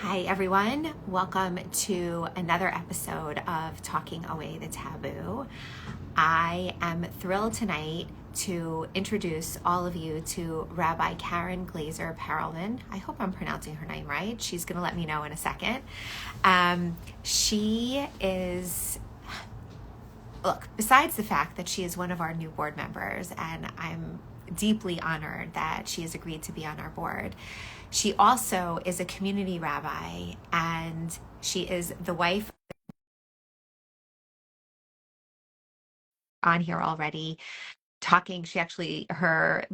Hi, everyone. Welcome to another episode of Talking Away the Taboo. I am thrilled tonight to introduce all of you to Rabbi Karen Glazer Perolman. I hope I'm pronouncing her name right. She's going to let me know in a second. She is, look, besides the fact that she is one of our new board members, and I'm deeply honored that she has agreed to be on our board, she also is a community rabbi, and she is the wife on here already talking. She actually, her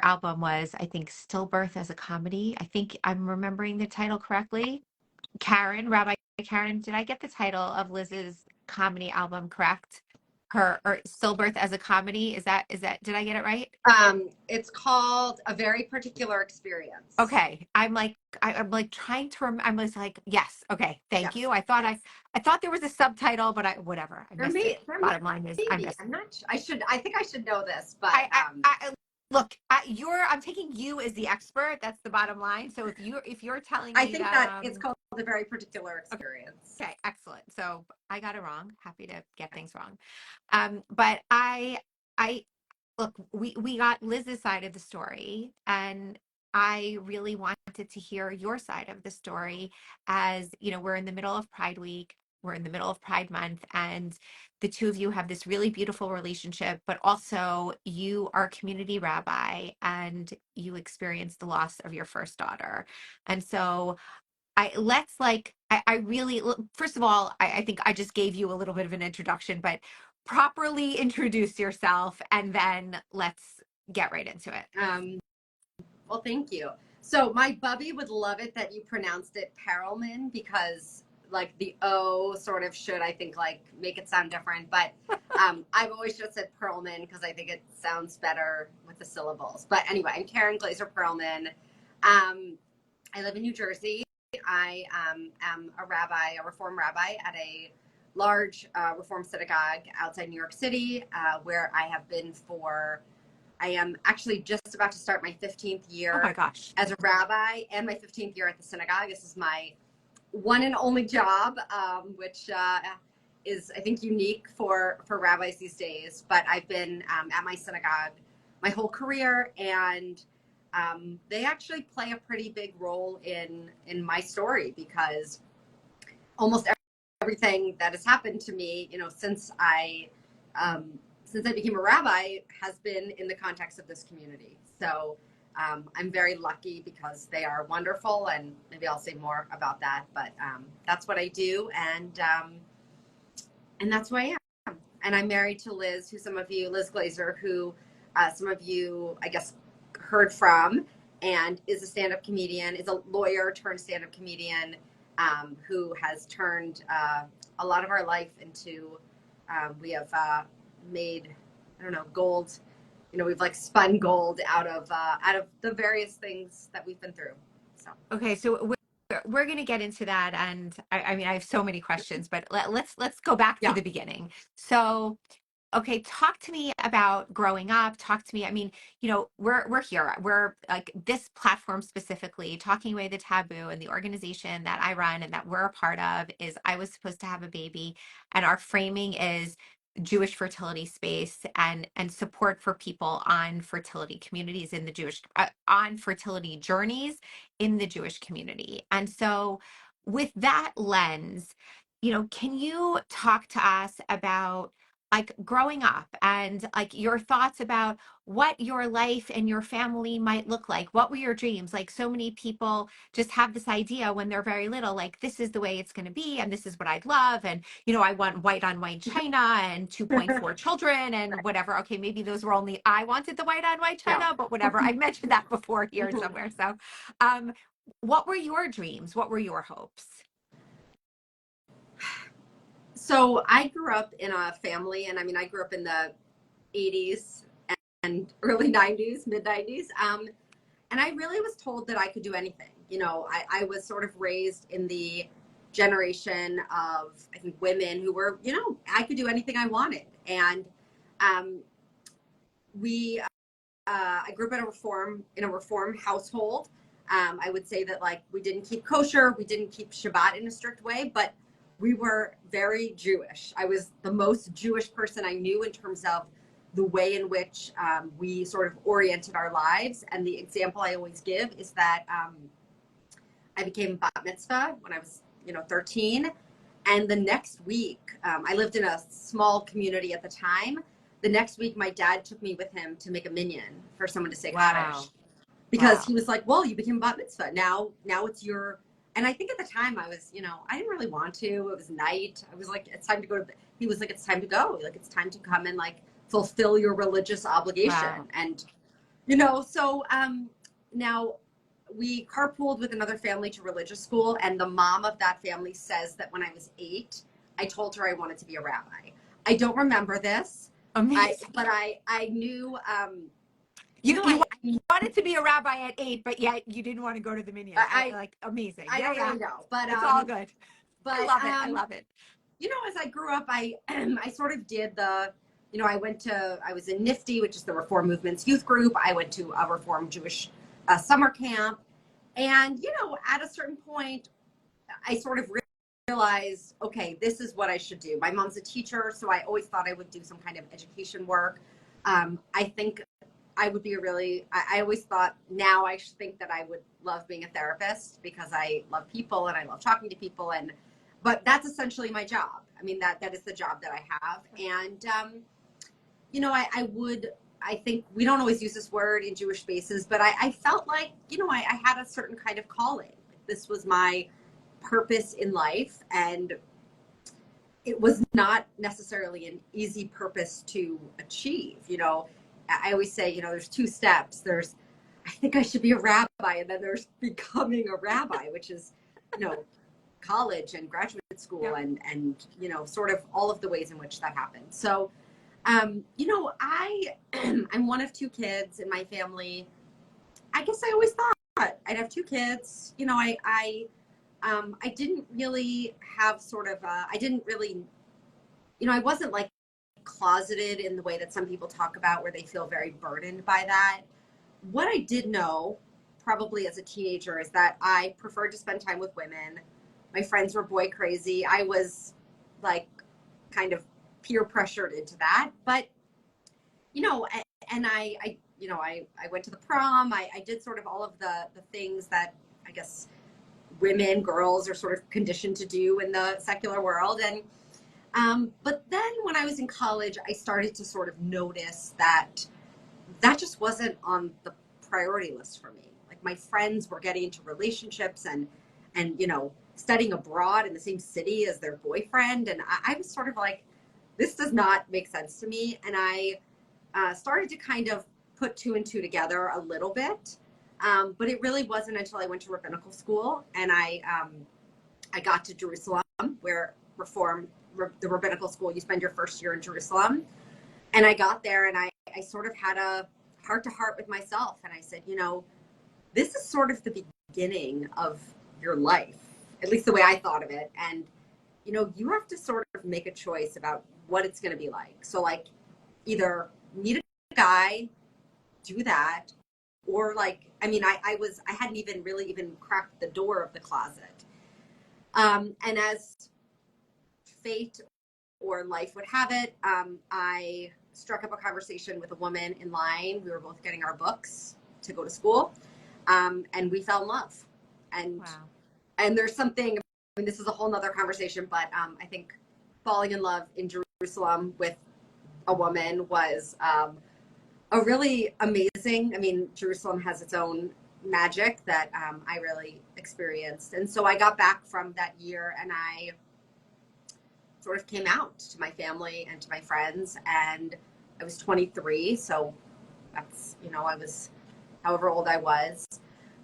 album was, I think, Stillbirth as a comedy. I think I'm remembering the title correctly. Rabbi Karen, did I get the title of Liz's comedy album correct? Her, or Stillbirth as a comedy, did I get it right? It's called A Very Particular Experience. Okay. I'm like trying to remember. I was like, yes. Okay. Thank you. I thought there was a subtitle, but whatever. I missed it. Bottom line is I missed it. I'm not, I think I should know this, but look, I'm taking you as the expert. That's the bottom line. So if you're telling me I think that it's called A Very Particular Experience. Okay, excellent. So I got it wrong. Happy to get things wrong. But I look, we got Liz's side of the story, and I really wanted to hear your side of the story. As you know, we're in the middle of Pride Week, we're in the middle of Pride Month, and the two of you have this really beautiful relationship, but also you are a community rabbi and you experienced the loss of your first daughter. And so I really, first of all, I think I just gave you a little bit of an introduction, but properly introduce yourself and then let's get right into it. Well, thank you. So my bubby would love it that you pronounced it Perolman, because like the O sort of should, I think, like make it sound different. But I've always just said Perolman because I think it sounds better with the syllables. But anyway, I'm Karen Glazer Perolman. I live in New Jersey. I am a rabbi, a Reform rabbi at a large Reform synagogue outside New York City, where I have been I am actually just about to start my 15th year Oh my gosh. as a rabbi, and my 15th year at the synagogue. This is my one and only job, which is, I think, unique for rabbis these days. But I've been at my synagogue my whole career, and they actually play a pretty big role in my story, because almost everything that has happened to me, since I became a rabbi, has been in the context of this community. So I'm very lucky because they are wonderful, and maybe I'll say more about that. But that's what I do, and that's who I am. And I'm married to Liz, Liz Glazer, who some of you, I guess, heard from, and is a stand-up comedian, is a lawyer turned stand-up comedian, who has turned a lot of our life into, we have made, I don't know, gold. We've like spun gold out of the various things that we've been through. So Okay, so we're going to get into that, and I mean I have so many questions, but let's go back to the beginning. So okay, talk to me about growing up. Talk to me. I mean, we're here. We're like this platform specifically, Talking Away the Taboo, and the organization that I run and that we're a part of is I was supposed to have a baby, and our framing is Jewish fertility space and support for people on fertility communities in the Jewish on fertility journeys in the Jewish community. And so with that lens, can you talk to us about like growing up and like your thoughts about what your life and your family might look like? What were your dreams? Like so many people just have this idea when they're very little, like this is the way it's going to be and this is what I'd love, and I want white on white china and 2.4 children and whatever. Okay, maybe those were only I wanted the white on white china, but whatever. I mentioned that before here somewhere. So what were your dreams? What were your hopes? So I grew up in a family, and I mean, I grew up in the 80s and early 90s, mid 90s. And I really was told that I could do anything. I was sort of raised in the generation of, I think, women who were, I could do anything I wanted. And I grew up in a reform household. I would say that like we didn't keep kosher, we didn't keep Shabbat in a strict way, but we were very Jewish. I was the most Jewish person I knew in terms of the way in which we sort of oriented our lives. And the example I always give is that I became bat mitzvah when I was, 13. And the next week, I lived in a small community at the time. The next week, my dad took me with him to make a minyan for someone to say Kaddish. Because he was like, well, you became bat mitzvah. Now it's your, and I think at the time I was, I didn't really want to. It was night. I was like, it's time to go to, he was like, it's time to go. Like, it's time to come and like fulfill your religious obligation. Wow. And, so now we carpooled with another family to religious school. And the mom of that family says that when I was 8, I told her I wanted to be a rabbi. I don't remember this. Amazing. But I knew, you wanted to be a rabbi at 8, but yet you didn't want to go to the minyan. Like, amazing. I don't really know, but it's all good. But I love it. I love it. As I grew up, I sort of did the, I was in NIFTY, which is the Reform Movement's youth group. I went to a Reform Jewish summer camp. And, at a certain point, I sort of realized, okay, this is what I should do. My mom's a teacher, so I always thought I would do some kind of education work. I think I would be I always thought now I should think that I would love being a therapist because I love people and I love talking to people. But that's essentially my job. I mean, that is the job that I have. And, I think we don't always use this word in Jewish spaces, but I felt like, I had a certain kind of calling. This was my purpose in life. And it was not necessarily an easy purpose to achieve. I always say, there's 2 steps. There's, I think I should be a rabbi. And then there's becoming a rabbi, which is, college and graduate school and, sort of all of the ways in which that happened. So, I'm one of 2 kids in my family. I guess I always thought I'd have 2 kids. I didn't really have sort of, I didn't really, I wasn't like closeted in the way that some people talk about where they feel very burdened by that. What I did know probably as a teenager is that I preferred to spend time with women. My friends were boy crazy. I was like kind of peer pressured into that, but and I went to the prom. I did sort of all of the things that I guess girls are sort of conditioned to do in the secular world. And but then when I was in college, I started to sort of notice that just wasn't on the priority list for me. Like my friends were getting into relationships and studying abroad in the same city as their boyfriend, and I was sort of like, this does not make sense to me. And I started to kind of put 2 and 2 together a little bit. But it really wasn't until I went to rabbinical school and I got to Jerusalem, where the rabbinical school, you spend your first year in Jerusalem. And I got there and I sort of had a heart to heart with myself. And I said, this is sort of the beginning of your life, at least the way I thought of it. And, you have to sort of make a choice about what it's going to be like. So like either meet a guy, do that, or like, I hadn't even cracked the door of the closet. And as fate or life would have it, I struck up a conversation with a woman in line. We were both getting our books to go to school. And we fell in love. And, and there's something, this is a whole nother conversation, but I think falling in love in Jerusalem with a woman was a really amazing, Jerusalem has its own magic that I really experienced. And so I got back from that year and I sort of came out to my family and to my friends, and I was 23. So that's, I was however old I was.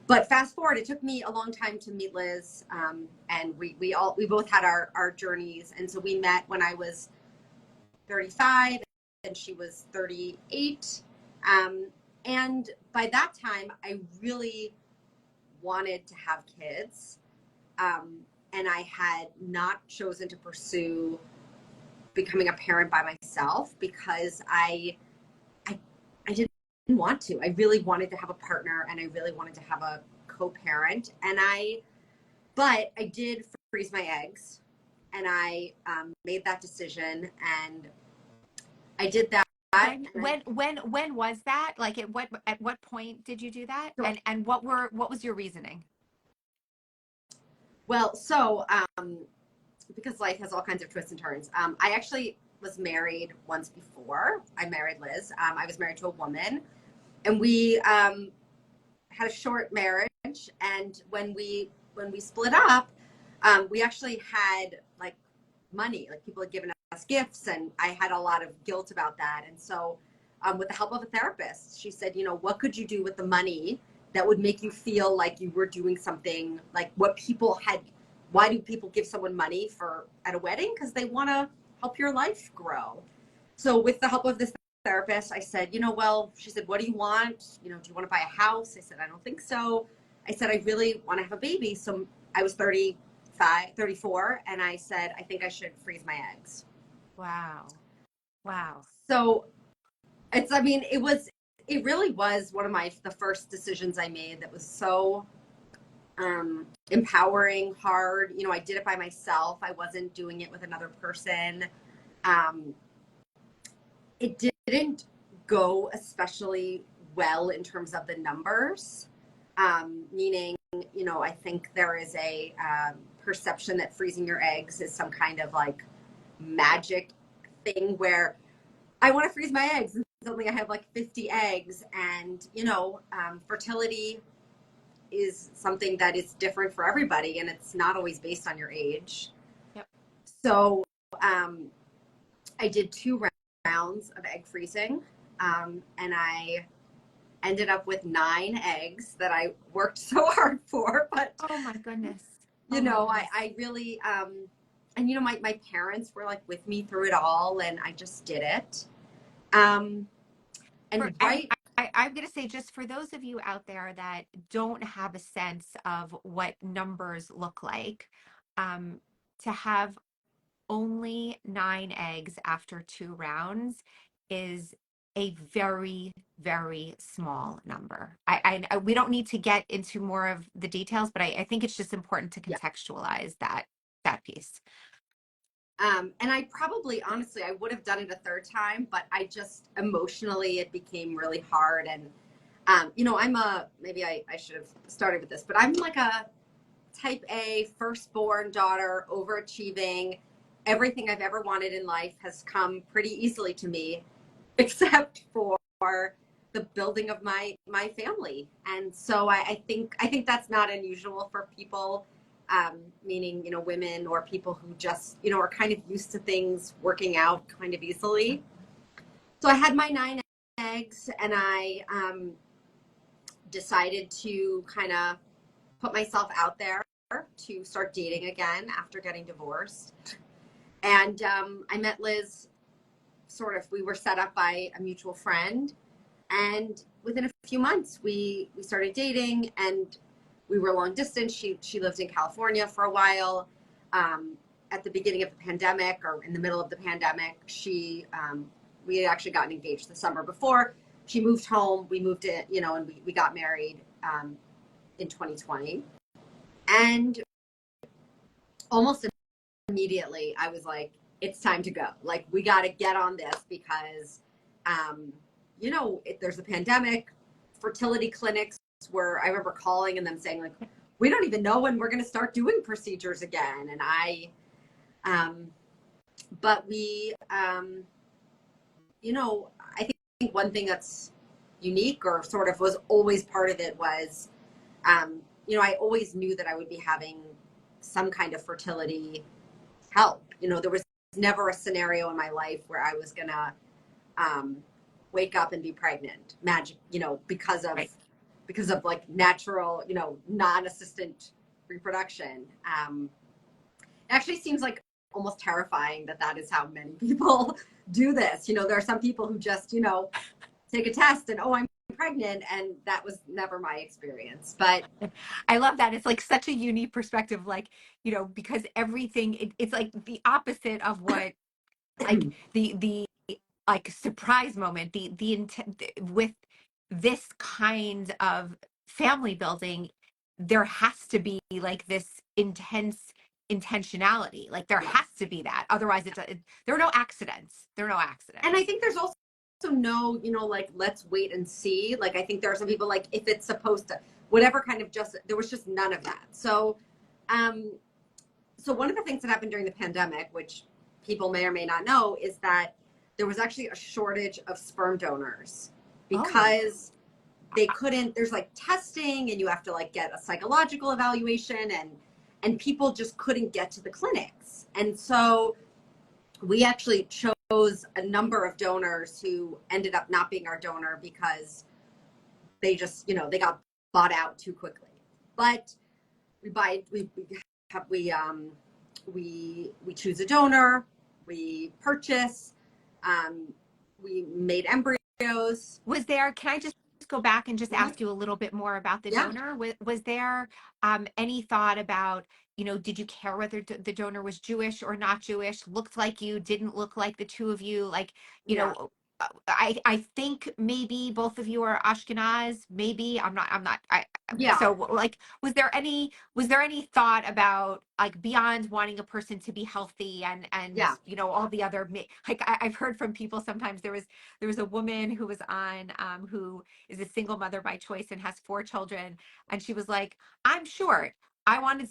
But fast forward, it took me a long time to meet Liz, and we both had our journeys. And so we met when I was 35 and she was 38. And by that time, I really wanted to have kids. And I had not chosen to pursue becoming a parent by myself because I didn't want to. I really wanted to have a partner and I really wanted to have a co-parent, but I did freeze my eggs, and I made that decision, and I did that. When was that? Like at what point did you do that? And what was your reasoning? Well, so because life has all kinds of twists and turns, I actually was married once before. I married Liz. I was married to a woman, and we had a short marriage. And when we split up, we actually had like money, like people had given us gifts, and I had a lot of guilt about that. And so, with the help of a therapist, she said, what could you do with the money that would make you feel like you were doing something, like what people had. Why do people give someone money at a wedding? Because they want to help your life grow. So with the help of this therapist, I said, well, she said, what do you want? Do you want to buy a house? I said, I don't think so. I said, I really want to have a baby. So I was 34, and I said, I think I should freeze my eggs. Wow. So it really was one of the first decisions I made that was so empowering, hard. I did it by myself. I wasn't doing it with another person. It didn't go especially well in terms of the numbers, meaning, I think there is a perception that freezing your eggs is some kind of like magic thing where I want to freeze my eggs and suddenly I have like 50 eggs, and fertility is something that is different for everybody, and it's not always based on your age. Yep. So I did 2 rounds of egg freezing, and I ended up with 9 eggs that I worked so hard for. But oh my goodness, I really and my parents were like with me through it all, and I just did it. I'm going to say, just for those of you out there that don't have a sense of what numbers look like, to have only 9 eggs after 2 rounds is a very, very small number. We don't need to get into more of the details, but I think it's just important to contextualize that piece. And I probably, honestly, I would have done it a 3rd time, but I just emotionally, it became really hard. And, maybe I should have started with this, but I'm like a type A, firstborn daughter, overachieving. Everything I've ever wanted in life has come pretty easily to me, except for the building of my family. And so I think that's not unusual for people. Meaning, women or people who just, are kind of used to things working out kind of easily. So I had my 9 eggs, and I decided to kind of put myself out there to start dating again after getting divorced. And I met Liz, we were set up by a mutual friend. And within a few months, we started dating, and we were long distance. She lived in California for a while. At the beginning of the pandemic, or in the middle of the pandemic, we had actually gotten engaged the summer before. She moved home. We moved in, and we got married in 2020. And almost immediately, I was like, it's time to go. Like, we got to get on this because, there's a pandemic. Fertility clinics where I remember calling and them saying, like, we don't even know when we're going to start doing procedures again. And but we, I think one thing that's unique, or sort of was always part of it, was, I always knew that I would be having some kind of fertility help. There was never a scenario in my life where I was going to wake up and be pregnant, magic, because of right. Because of like natural, non-assistant reproduction. It actually seems like almost terrifying that is how many people do this. There are some people who just, take a test and, oh, I'm pregnant. And that was never my experience. But I love that. It's like such a unique perspective, like, because everything, it's like the opposite of what, like the like surprise moment, the intent with this kind of family building, there has to be like this intentionality. Like there has to be that. Otherwise, there are no accidents. There are no accidents. And I think there's also no, like, let's wait and see. Like, I think there are some people like, if it's supposed to, whatever kind of there was just none of that. So, so one of the things that happened during the pandemic, which people may or may not know, is that there was actually a shortage of sperm donors because they couldn't, there's like testing and you have to like get a psychological evaluation and people just couldn't get to the clinics. And so we actually chose a number of donors who ended up not being our donor because they just, they got bought out too quickly. But we choose a donor, we purchase, we made embryos. Can I just go back and just ask you a little bit more about the donor? Was there any thought about, did you care whether the donor was Jewish or not Jewish? Looked like you, didn't look like the two of you? Like, know, I think maybe both of you are Ashkenaz. Maybe I'm not. So like, was there any thought about like beyond wanting a person to be healthy and all the other, like I've heard from people sometimes there was a woman who was on who is a single mother by choice and has 4 children, and she was like, I'm short. I wanted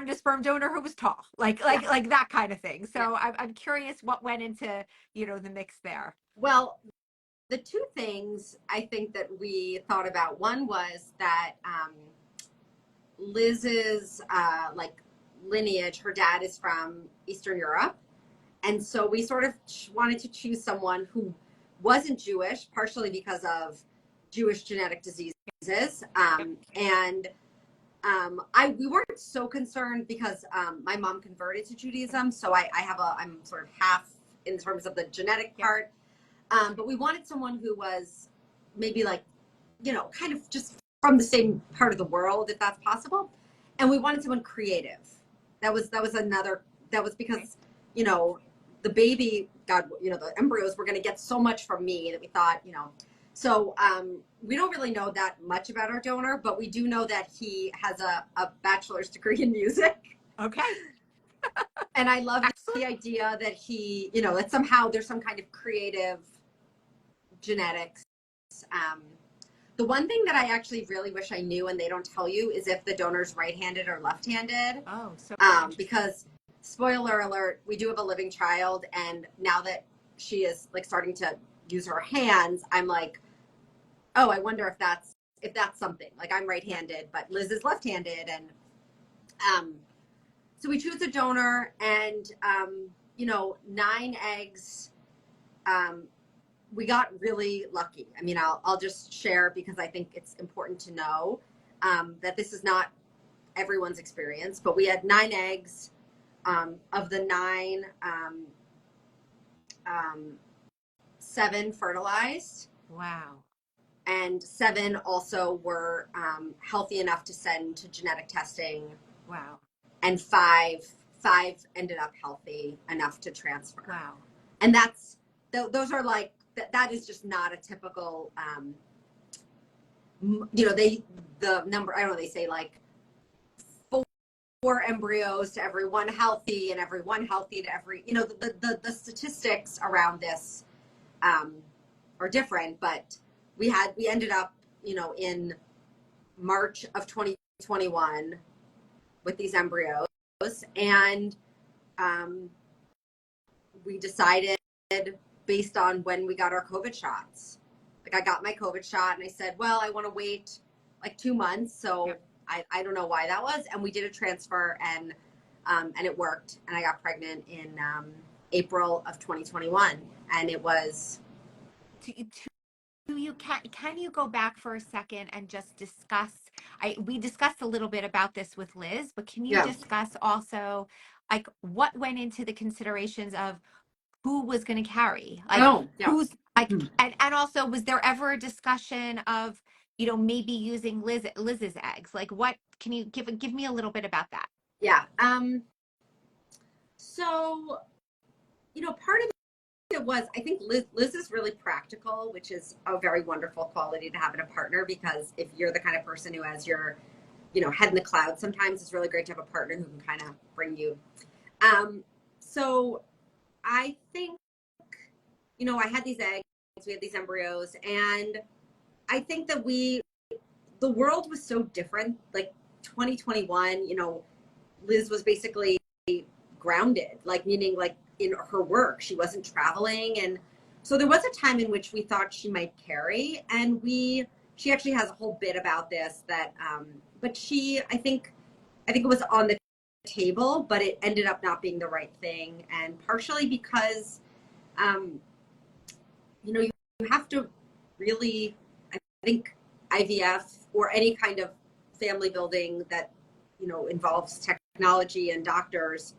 a sperm donor who was tall, like that kind of thing. So I'm curious what went into the mix there. Well, the 2 things I think that we thought about, one was that Liz's like lineage, her dad is from Eastern Europe. And so we sort of wanted to choose someone who wasn't Jewish, partially because of Jewish genetic diseases. We weren't so concerned because my mom converted to Judaism. So I'm sort of half in terms of the genetic part. But we wanted someone who was maybe like, kind of just from the same part of the world, if that's possible. And we wanted someone creative. That was because, the baby, the embryos were going to get so much from me that we thought, so we don't really know that much about our donor, but we do know that he has a bachelor's degree in music. Okay. And I love the idea that he, that somehow there's some kind of creative genetics. The one thing that I actually really wish I knew, and they don't tell you, is if the donor's right-handed or left-handed. Oh, so because spoiler alert, we do have a living child, and now that she is like starting to use her hands, I'm like, oh, I wonder if that's something. Like, I'm right-handed, but Liz is left-handed, and so we choose a donor, and 9 eggs. We got really lucky. I mean, I'll just share because I think it's important to know that this is not everyone's experience, but we had 9 eggs. Of the 9, 7 fertilized. Wow. And 7 also were healthy enough to send to genetic testing. Wow. And 5 ended up healthy enough to transfer. Wow. And those are like, that is just not a typical, the number, I don't know, they say like 4 embryos to every 1 healthy and every 1 healthy to every, the statistics around this are different, but we ended up, in March of 2021 with these embryos, and we decided based on when we got our COVID shots. Like, I got my COVID shot and I said, well, I want to wait like 2 months. So yep. I don't know why that was. And we did a transfer and it worked. And I got pregnant in April of 2021. And it was. Can you go back for a second and just discuss, we discussed a little bit about this with Liz, but can you discuss also like what went into the considerations of who was going to carry, like who's like, and also was there ever a discussion of, maybe using Liz's eggs? Like, what can you give me a little bit about that? Yeah. So, part of it was, I think Liz is really practical, which is a very wonderful quality to have in a partner, because if you're the kind of person who has your head in the clouds. Sometimes it's really great to have a partner who can kind of bring you. So I think, I had these eggs, we had these embryos, and I think that the world was so different. Like 2021, Liz was basically grounded, meaning in her work, she wasn't traveling. And so there was a time in which we thought she might carry, and she actually has a whole bit about this that, but I think it was on the table, but it ended up not being the right thing. And partially because, you have to really, I think IVF or any kind of family building that, involves technology and doctors,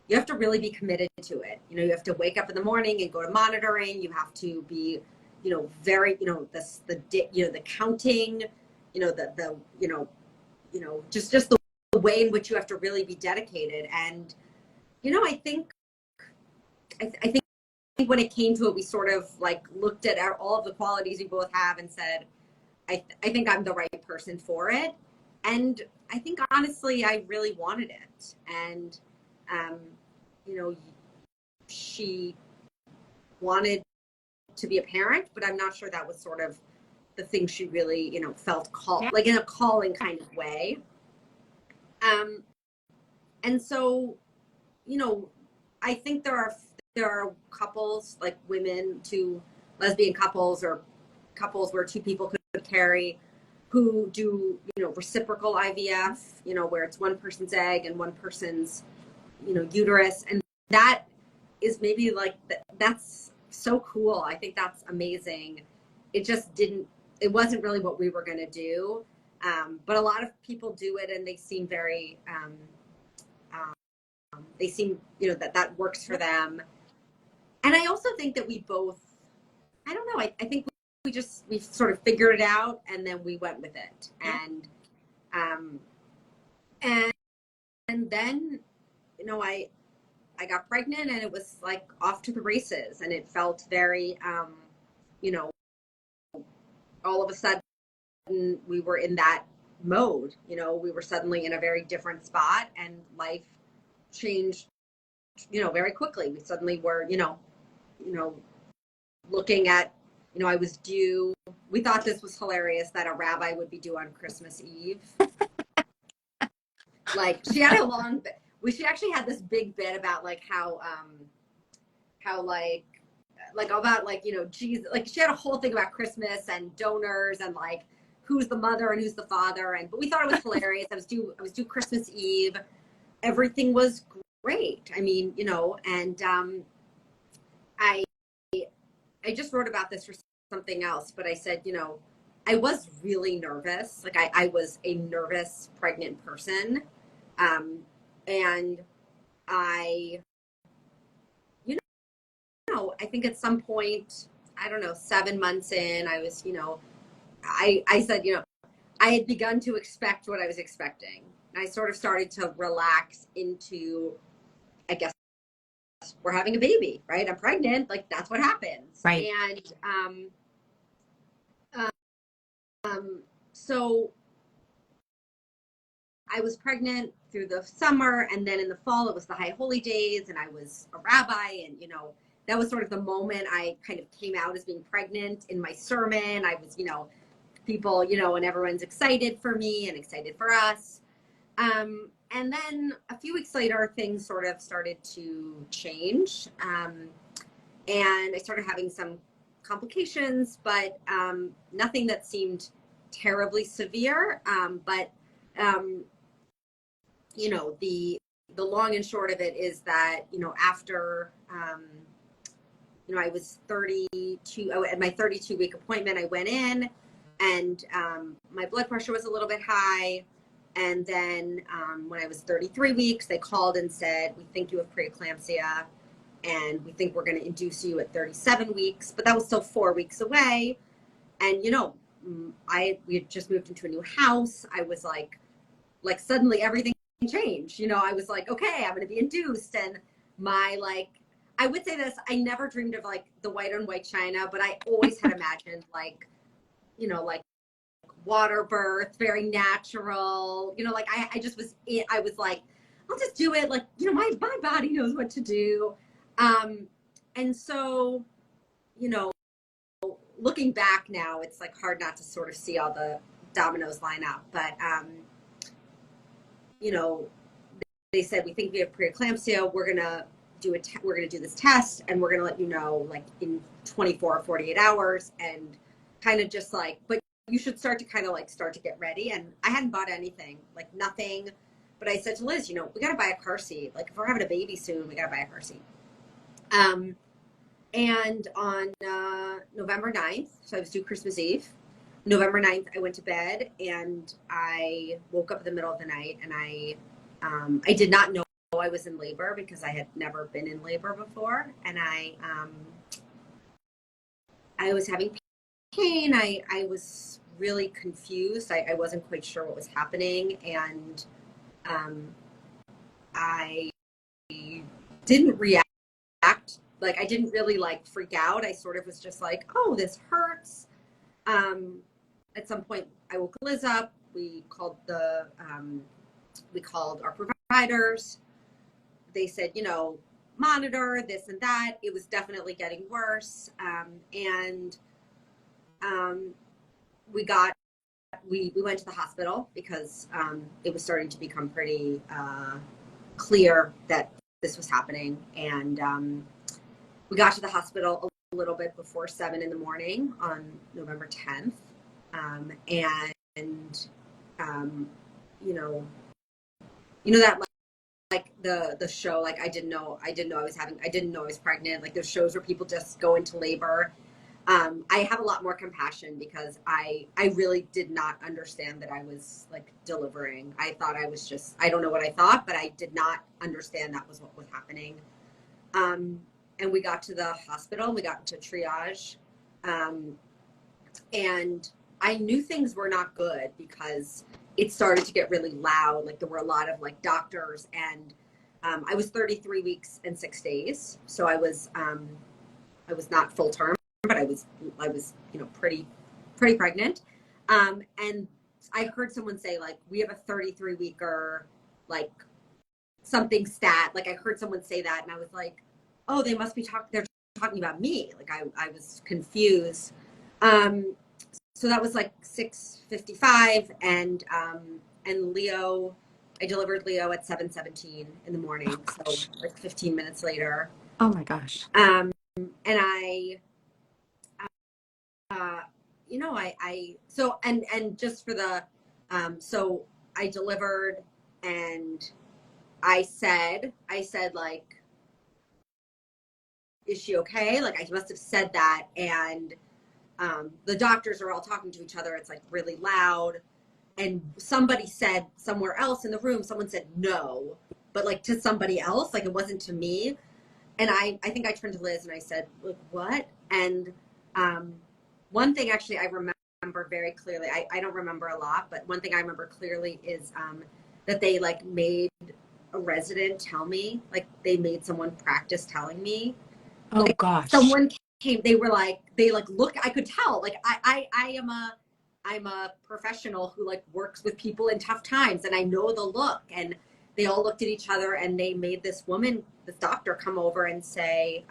you have to really be committed to it. You have to wake up in the morning and go to monitoring. You have to be, very, the counting, just the way in which you have to really be dedicated. And, I think when it came to it, we sort of looked at all of the qualities we both have and said, I think I'm the right person for it. And I think honestly, I really wanted it. And, she wanted to be a parent, but I'm not sure that was sort of the thing she really, felt called, in a calling kind of way. And so, I think there are couples, like women, two lesbian couples or couples where two people could carry, who do, reciprocal IVF, where it's one person's egg and one person's, uterus. And that is maybe that's so cool. I think that's amazing. It wasn't really what we were going to do. But a lot of people do it, and they seem very, that works for them. And I also think that we both, I don't know, I think we sort of figured it out, and then we went with it. And, and then, I got pregnant, and it was off to the races, and it felt very, all of a sudden we were in that mode. We were suddenly in a very different spot, and life changed, very quickly. We suddenly were, looking at, I was due. We thought this was hilarious that a rabbi would be due on Christmas Eve. She had a long bit. She actually had this big bit about how about Jesus, she had a whole thing about Christmas and donors and who's the mother and who's the father. But we thought it was hilarious. I was due Christmas Eve. Everything was great. I mean, and I just wrote about this for something else, but I said, I was really nervous. I was a nervous pregnant person. And I think at some point, I don't know, 7 months in, I was, I said, I had begun to expect what I was expecting. And I sort of started to relax into, I guess, we're having a baby, right? I'm pregnant. That's what happens. Right. And so I was pregnant through the summer, and then in the fall it was the High Holy Days, and I was a rabbi, and that was sort of the moment I kind of came out as being pregnant. In my sermon, I was, people, and everyone's excited for me and excited for us. And then a few weeks later, things sort of started to change, and I started having some complications, but nothing that seemed terribly severe. But the long and short of it is that, after, I was 32, at my 32-week appointment, I went in, and my blood pressure was a little bit high. And then when I was 33 weeks, they called and said, we think you have preeclampsia, and we think we're going to induce you at 37 weeks. But that was still 4 weeks away. And, we had just moved into a new house. I was like suddenly everything changed. I was like, okay, I'm going to be induced. And I would say this, I never dreamed of the white on white china, but I always had imagined water birth, very natural, you know, like I just was, I was like, I'll just do it. Like, you know, my body knows what to do. And so, you know, looking back now, it's like hard not to sort of see all the dominoes line up. But, you know, they said, we think we have preeclampsia. We're going to do we're going to do this test, and we're going to let you know like in 24 or 48 hours, and kind of just like, but you should start to kind of like start to get ready. And I hadn't bought anything, like nothing. But I said to Liz, you know, we got to buy a car seat. Like if we're having a baby soon, we got to buy a car seat. And on November 9th, so I was due Christmas Eve, November 9th, I went to bed, and I woke up in the middle of the night, and I did not know I was in labor because I had never been in labor before. And I was having pain. I was really confused. I wasn't quite sure what was happening. And I didn't react. Like I didn't really like freak out. I sort of was just like, oh, this hurts. At some point I woke Liz up. We called our providers. They said, you know, monitor this and that. It was definitely getting worse. And we went to the hospital because it was starting to become pretty clear that this was happening. And we got to the hospital a little bit before 7 in the morning on November 10th. You know that like the show, like I didn't know I was pregnant. Like those shows where people just go into labor. I have a lot more compassion because I really did not understand that I was like delivering. I thought I was just, I don't know what I thought, but I did not understand that was what was happening. And we got to the hospital, we got into triage, and I knew things were not good because it started to get really loud. Like there were a lot of like doctors, and I was 33 weeks and 6 days. So I was not full term, but I was, you know, pretty pregnant. And I heard someone say like, we have a 33 weeker, like something stat. Like I heard someone say that, and I was like, oh, they're talking about me. Like I was confused. So that was like 6:55, and Leo, I delivered Leo at 7:17 in the morning. Oh, so like 15 minutes later. oh my gosh. And I, you know, so, and just for the, so I delivered, and I said like, is she okay? Like I must have said that. And the doctors are all talking to each other. It's like really loud. And somebody said somewhere else in the room, someone said no, but like to somebody else, like it wasn't to me. And I think I turned to Liz and I said, like, what? And one thing actually I remember very clearly, I don't remember a lot, but one thing I remember clearly is that they like made a resident tell me, like they made someone practice telling me. Oh like, gosh. Someone came, they look, I could tell, like I'm a professional who like works with people in tough times, and I know the look. And they all looked at each other, and they made this doctor come over and say,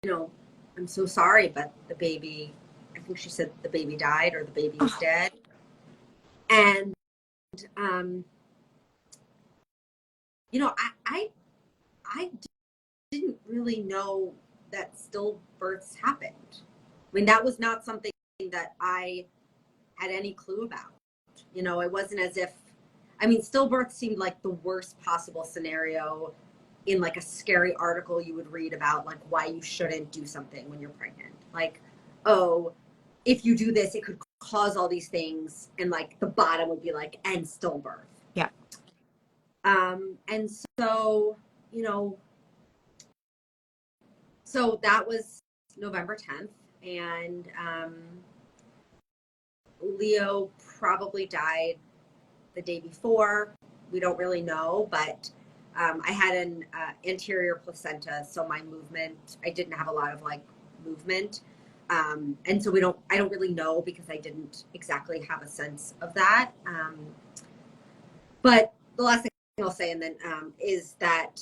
you know, I'm so sorry, but the baby, I think she said the baby died or the baby is dead. And, you know, I didn't really know that stillbirths happened. I mean, that was not something that I had any clue about. You know, it wasn't as if, I mean, stillbirth seemed like the worst possible scenario in like a scary article you would read about like why you shouldn't do something when you're pregnant. Like, oh, if you do this, it could cause all these things. And like the bottom would be like, and stillbirth. Yeah. And so, you know, so that was November 10th. And Leo probably died the day before. We don't really know, but I had an anterior placenta, so my movement, I didn't have a lot of like movement. And so I don't really know because I didn't exactly have a sense of that. But the last thing I'll say, and then is that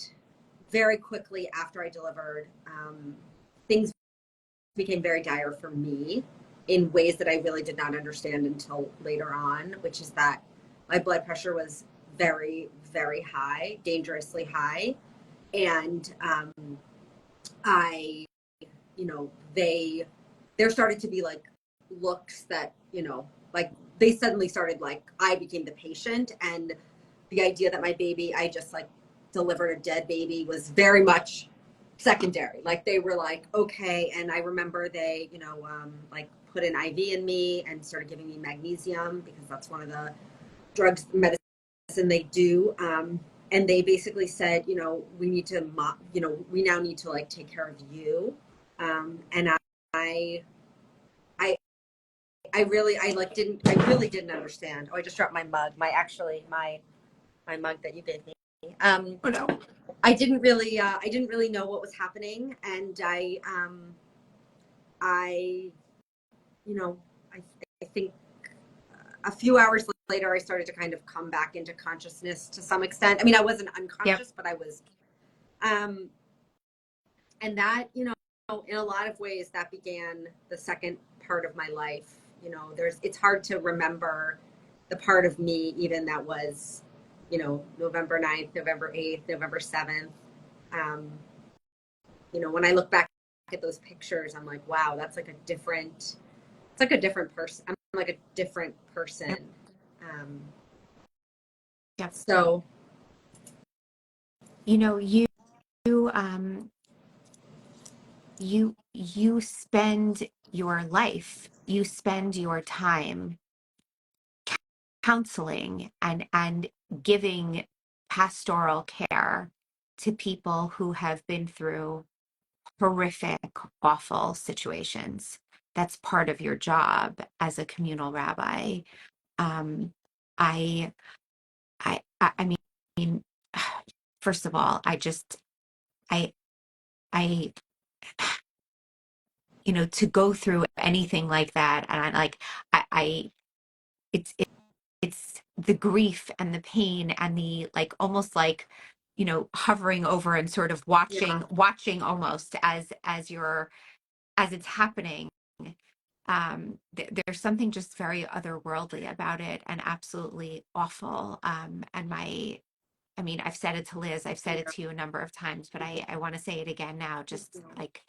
very quickly after I delivered, things became very dire for me in ways that I really did not understand until later on, which is that my blood pressure was very, very high, dangerously high. And there started to be like looks that, like they suddenly started like, I became the patient, and the idea that my baby, I just like delivered a dead baby, was very much secondary. Like they were like, okay. And I remember they, like put an IV in me and started giving me magnesium because that's one of the drugs, medicine they do. And they basically said, we need to, we now need to like take care of you. And I really didn't understand. Oh, I just dropped my mug. My mug that you gave me. Oh no. I didn't really know what was happening, and I think a few hours later I started to kind of come back into consciousness to some extent. I mean, I wasn't unconscious, but I was, and that, in a lot of ways that began the second part of my life. It's hard to remember the part of me even that was, November 9th, November 8th, November 7th. When I look back at those pictures, I'm like, wow, it's like a different person. I'm like a different person. Yep. So, you spend your life, you spend your time counseling and giving pastoral care to people who have been through horrific, awful situations. That's part of your job as a communal rabbi. I mean, first of all, I, to go through anything like that, and it's the grief and the pain and the like, almost like, hovering over and sort of watching almost as it's happening. There's something just very otherworldly about it and absolutely awful. And I've said it to Liz, I've said it to you a number of times, but I want to say it again now, just like,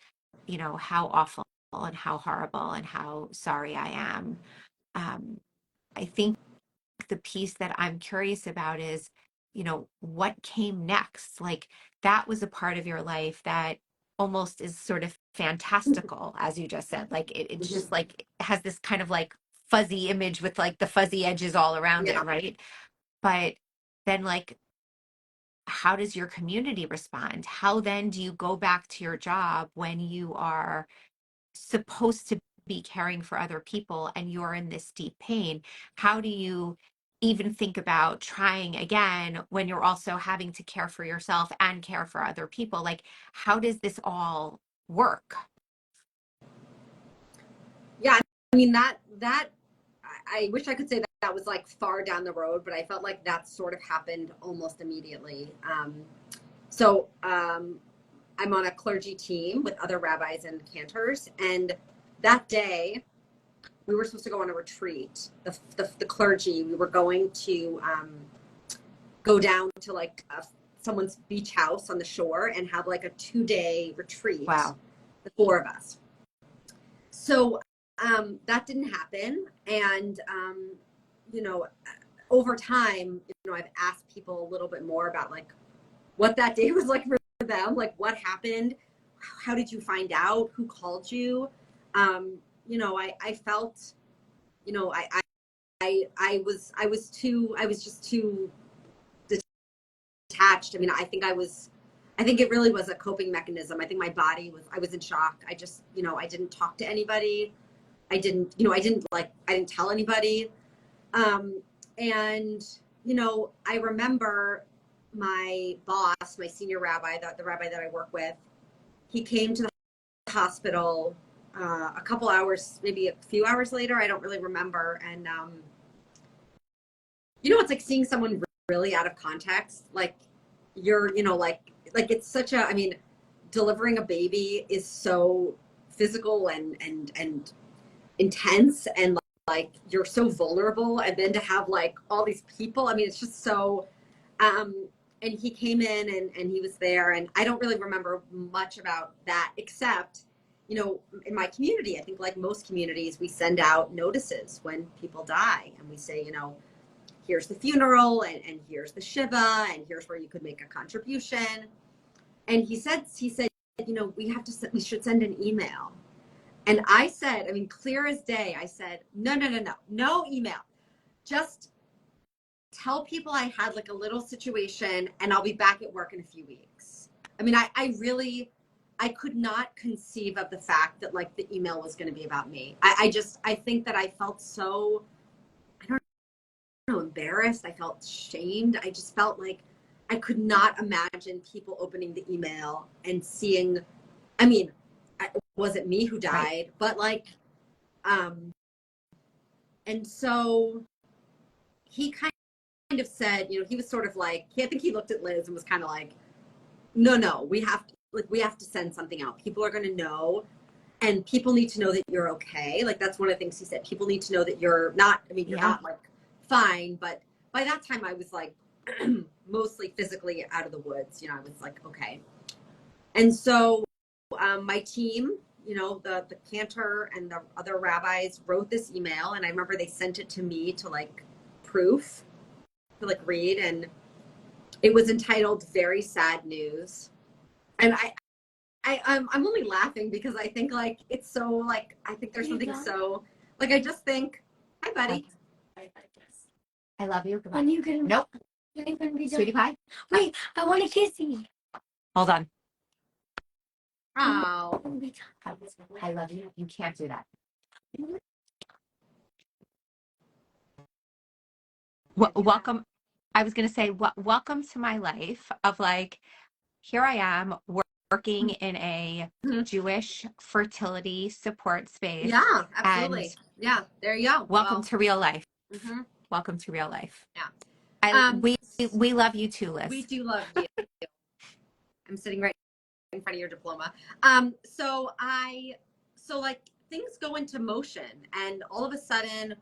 how awful and how horrible and how sorry I am. I think the piece that I'm curious about is, what came next? Like, that was a part of your life that almost is sort of fantastical, as you just said. Like it's just like, it has this kind of like fuzzy image with like the fuzzy edges all around it, right? But then, like, how does your community respond? How then do you go back to your job when you are supposed to be caring for other people and you're in this deep pain? How do you even think about trying again when you're also having to care for yourself and care for other people? Like, how does this all work? Yeah, I mean, that I wish I could say that was like far down the road, but I felt like that sort of happened almost immediately. I'm on a clergy team with other rabbis and cantors, and that day we were supposed to go on a retreat. The clergy, we were going to go down to like someone's beach house on the shore and have like a 2-day retreat. Wow. The 4 of us. So that didn't happen. And, over time, I've asked people a little bit more about like what that day was like for them, like what happened, how did you find out, who called you? I felt, I was just too detached. I mean, I think it really was a coping mechanism. I think my body I was in shock. I just, I didn't talk to anybody. I didn't tell anybody. And, I remember my boss, my senior rabbi, the rabbi that I work with, he came to the hospital a couple hours, maybe a few hours later, I don't really remember. And, it's like seeing someone really out of context. Like you're, like it's such a, I mean, delivering a baby is so physical and intense, and like you're so vulnerable, and then to have like all these people, I mean, it's just so and he came in and he was there, and I don't really remember much about that, except in my community, I think like most communities, we send out notices when people die, and we say, here's the funeral, and here's the shiva, and here's where you could make a contribution. And he said we should send an email. And I said, I mean, clear as day, I said, no email. Just tell people I had like a little situation and I'll be back at work in a few weeks. I mean, I could not conceive of the fact that like the email was going to be about me. I think that I felt so, I don't know, embarrassed. I felt shamed. I just felt like I could not imagine people opening the email and seeing, I mean, it wasn't me who died, right, but like, and so he kind of said, he was sort of like, I think he looked at Liz and was kind of like, no, we have to send something out. People are going to know, and people need to know that you're okay. Like, that's one of the things he said. People need to know that you're not, I mean, you're not like fine, but by that time I was like mostly physically out of the woods. I was like, okay. And so my team, the cantor and the other rabbis wrote this email, and I remember they sent it to me to like proof, to like read, and it was entitled "Very Sad News." And I'm only laughing because I think like it's so like, I think there's something so like, I just think, hi buddy, I love you. Goodbye. When you can, nope, you're gonna be done. sweetie pie. Wait, I want to kiss you. Hold on. oh, I love you. You can't do that. Welcome. I was going to say, welcome to my life of like, here I am working in a Jewish fertility support space. Yeah, absolutely. Yeah, there you go. Welcome to real life. Mm-hmm. Welcome to real life. Yeah. We love you too, Liz. We do love you. I'm sitting right in front of your diploma. So like things go into motion, and all of a sudden,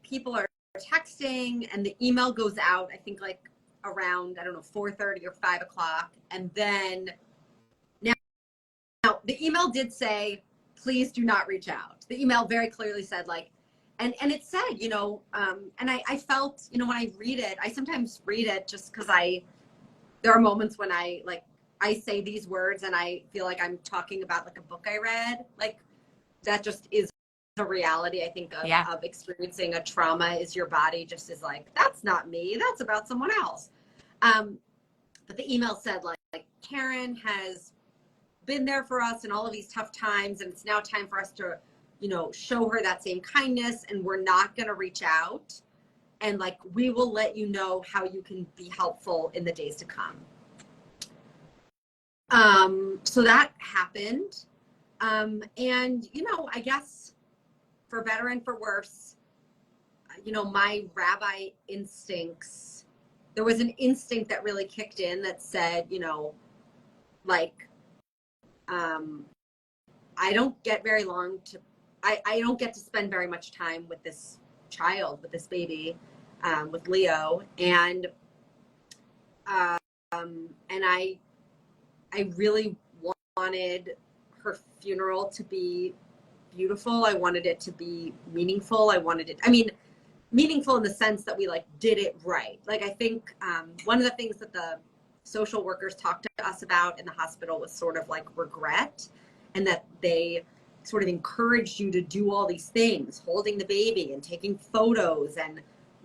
people are texting, and the email goes out, I think like around, I don't know, 4:30 or 5 o'clock. And then now the email did say, please do not reach out. The email very clearly said like, and it said, and I felt, when I read it, I sometimes read it just because there are moments when I say these words and I feel like I'm talking about like a book I read. Like, that just is a reality, I think, of experiencing a trauma, is your body just is like, that's not me, that's about someone else. But the email said like Karen has been there for us in all of these tough times, and it's now time for us to, show her that same kindness, and we're not going to reach out, and like, we will let you know how you can be helpful in the days to come. So that happened. And, I guess for better and for worse, my rabbi instincts, there was an instinct that really kicked in that said, like, I don't get very long to, I don't get to spend very much time with this child, with this baby, with Leo. And I really wanted her funeral to be beautiful. I wanted it to be meaningful. Meaningful in the sense that we like did it right. Like, I think one of the things that the social workers talked to us about in the hospital was sort of like regret, and that they sort of encouraged you to do all these things, holding the baby and taking photos and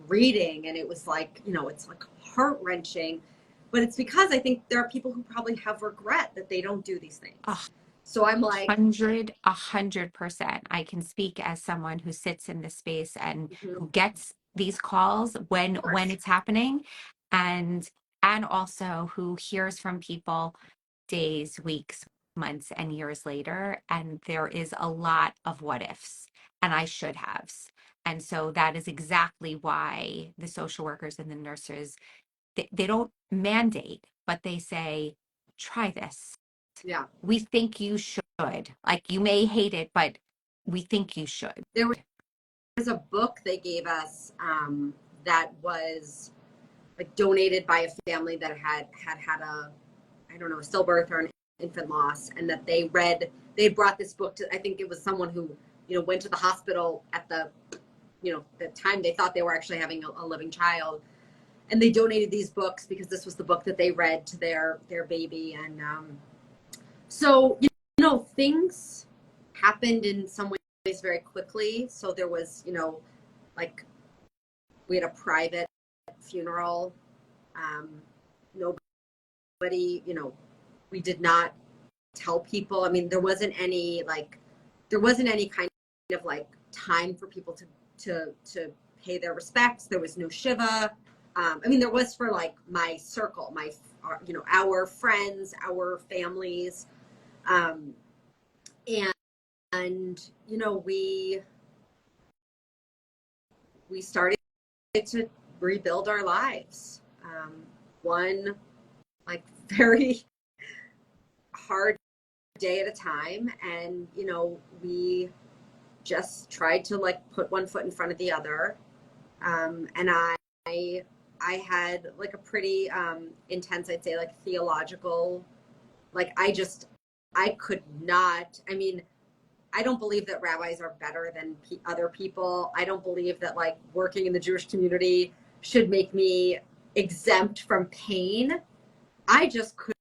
reading. And it was like, it's like heart-wrenching, but it's because I think there are people who probably have regret that they don't do these things. So I'm like 100%. I can speak as someone who sits in this space and who gets these calls when it's happening, and also who hears from people days, weeks, months and years later, and there is a lot of what ifs and I should haves. And so that is exactly why the social workers and the nurses, they don't mandate, but they say, try this. Yeah. We think you should. Like, you may hate it, but we think you should. There was a book they gave us that was like donated by a family that had a, I don't know, a stillbirth or an infant loss, and that they brought this book to, I think it was someone who, went to the hospital at the time they thought they were actually having a living child. And they donated these books because this was the book that they read to their baby. And so, things happened in some ways very quickly. So there was, like, we had a private funeral. Nobody, we did not tell people. I mean, there wasn't any kind of like time for people to pay their respects. There was no Shiva. I mean, there was for like my circle, our friends, our families. And we started to rebuild our lives. One like very hard day at a time. And, we just tried to like put one foot in front of the other. And I had like a pretty intense, I'd say, like theological, like I could not, I mean, I don't believe that rabbis are better than other people. I don't believe that like working in the Jewish community should make me exempt from pain. I just could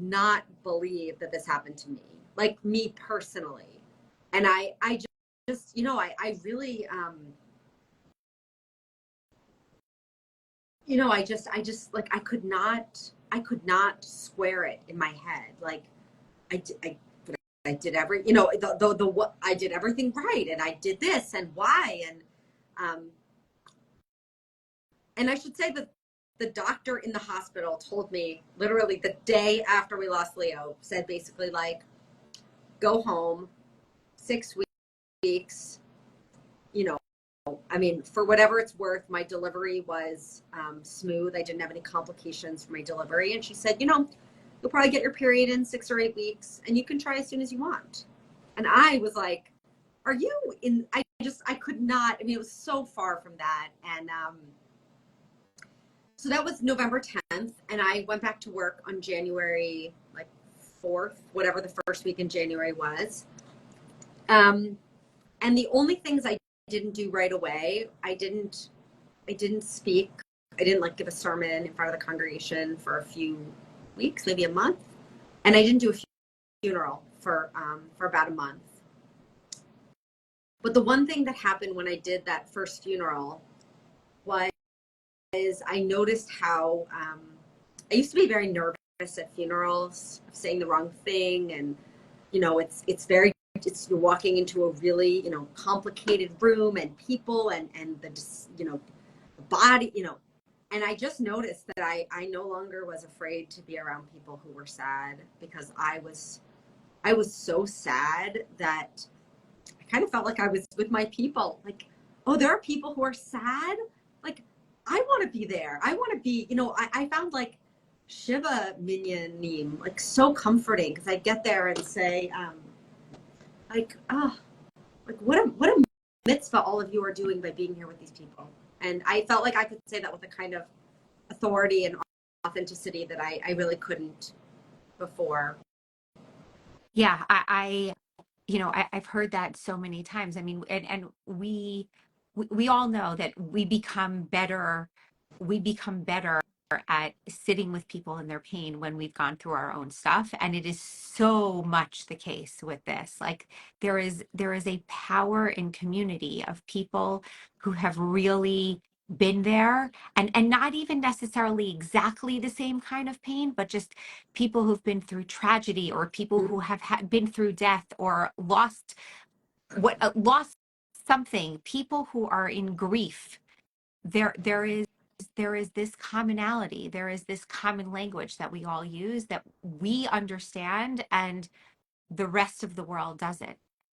not believe that this happened to me, like me personally. And I just, I really, I just like, I could not square it in my head. Like I did I did everything right. And I did this and why. And I should say that the doctor in the hospital told me literally the day after we lost Leo, said basically like, go home, 6 weeks, I mean, for whatever it's worth, my delivery was smooth. I didn't have any complications for my delivery. And she said, you'll probably get your period in 6 or 8 weeks and you can try as soon as you want. And I was like, are you in, I could not, I mean, it was so far from that. And so that was November 10th. And I went back to work on January, like 4th, whatever the first week in January was. And the only things I didn't do right away, I didn't speak. I didn't like give a sermon in front of the congregation for a few weeks, maybe a month. And I didn't do a funeral for about a month. But the one thing that happened when I did that first funeral was I noticed how I used to be very nervous at funerals, of saying the wrong thing. And, you're walking into a really, complicated room and people and the body, and I just noticed that I no longer was afraid to be around people who were sad, because I was so sad that I kind of felt like I was with my people. Like, oh, there are people who are sad. Like, I want to be there. I want to be, I found like Shiva minyanim like so comforting, because I get there and say, what a mitzvah all of you are doing by being here with these people. And I felt like I could say that with a kind of authority and authenticity that I really couldn't before. Yeah, I've heard that so many times. I mean, and we all know that we become better at sitting with people in their pain when we've gone through our own stuff. And it is so much the case with this. Like, there is a power in community of people who have really been there, and not even necessarily exactly the same kind of pain, but just people who've been through tragedy, or people who have been through death, or lost something, people who are in grief. There is there is this commonality, there is this common language that we all use that we understand and the rest of the world doesn't.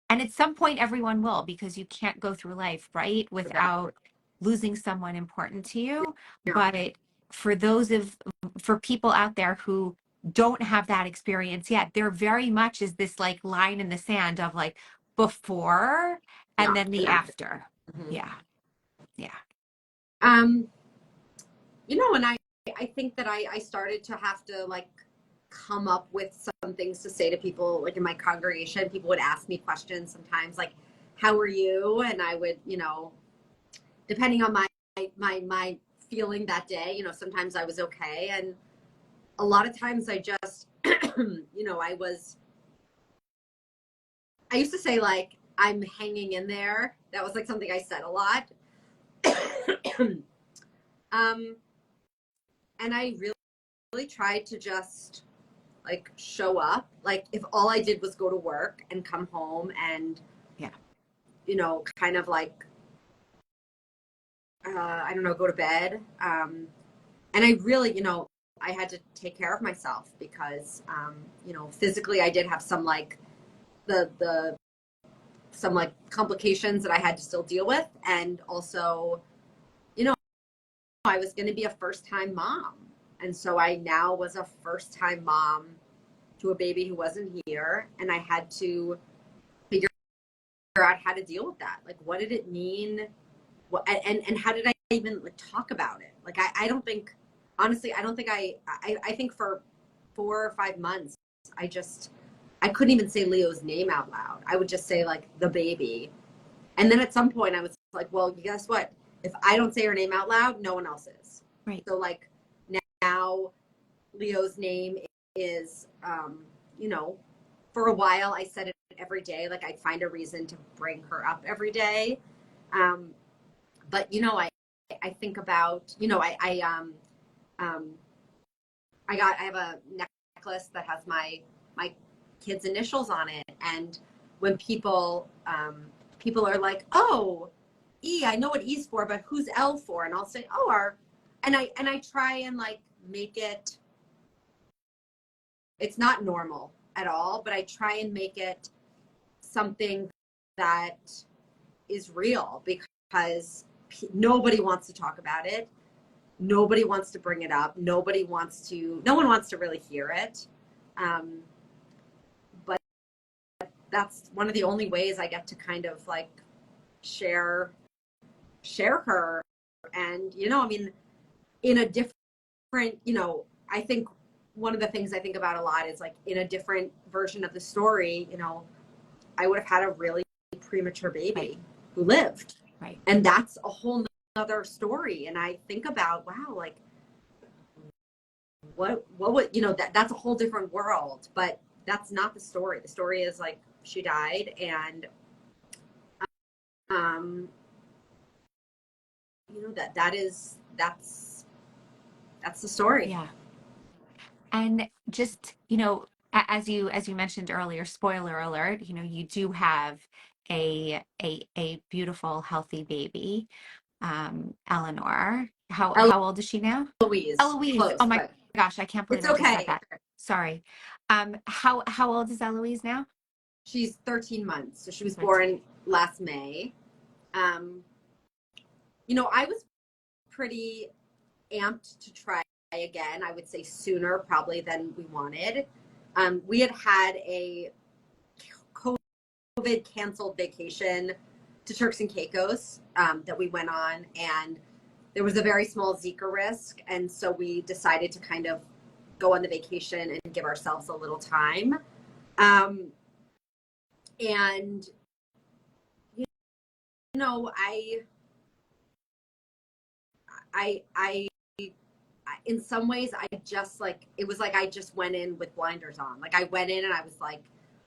And at some point, everyone will, because you can't go through life, right, without losing someone important to you. Yeah. But for people out there who don't have that experience yet, there very much is this like line in the sand of like before and then the after. Mm-hmm. Yeah. Yeah. And I think that I started to have to like come up with some things to say to people, like in my congregation. People would ask me questions sometimes, like, how are you? And I would, depending on my feeling that day, sometimes I was okay. And a lot of times I just, I used to say like, I'm hanging in there. That was like something I said a lot. And I really tried to just like show up. Like if all I did was go to work and come home and, kind of like, I don't know, go to bed. And I really, I had to take care of myself because, physically I did have some like some like complications that I had to still deal with. And also, I was going to be a first-time mom. And so I now was a first-time mom to a baby who wasn't here. And I had to figure out how to deal with that. Like, what did it mean? And how did I even like talk about it? Like, I don't think, honestly, I think for 4 or 5 months, I couldn't even say Leo's name out loud. I would just say like the baby. And then at some point I was like, well, guess what? If I don't say her name out loud, no one else is. Right. So like now Leo's name is, for a while I said it every day. Like I'd find a reason to bring her up every day. But I think about, I have a necklace that has my kids' initials on it. And when people are like, oh, E, I know what E's for, but who's L for? And I'll say, oh, and I try and like make it, it's not normal at all, but I try and make it something that is real because nobody wants to talk about it. Nobody wants to bring it up. No one wants to really hear it. But that's one of the only ways I get to kind of like share her. And, in a different, I think one of the things I think about a lot is like in a different version of the story, I would have had a really premature baby who lived. Right. And that's a whole nother story. And I think about, wow, like what would, that's a whole different world, but that's not the story. The story is like she died and, that's the story. Yeah. And just, as you mentioned earlier, spoiler alert, you do have a beautiful, healthy baby, Eleanor. How old is she now? Eloise. Eloise. Close, Oh my gosh, I can't believe it's I just said okay. that. Sorry. How old is Eloise now? She's 13 months. So she was born last May. I was pretty amped to try again. I would say sooner probably than we wanted. We had a COVID canceled vacation to Turks and Caicos that we went on, and there was a very small Zika risk. And so we decided to kind of go on the vacation and give ourselves a little time. And, I in some ways, I just like, it was like I just went in with blinders on. Like I went in and I was like,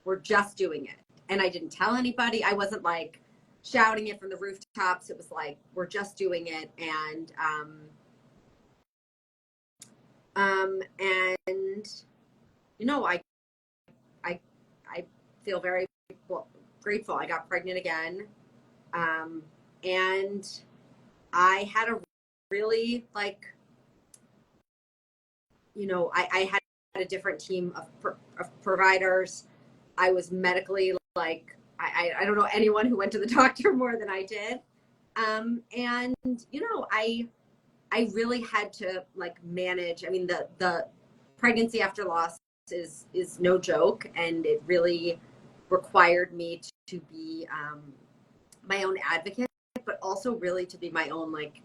we're just doing it. And I didn't tell anybody. I wasn't like shouting it from the rooftops. It was like, we're just doing it. And, I feel very grateful. I got pregnant again. And I had a really like, I had a different team of providers. I was medically like, I don't know anyone who went to the doctor more than I did. And, I really had to like manage. I mean, the pregnancy after loss is no joke. And it really required me to be my own advocate, but also really to be my own like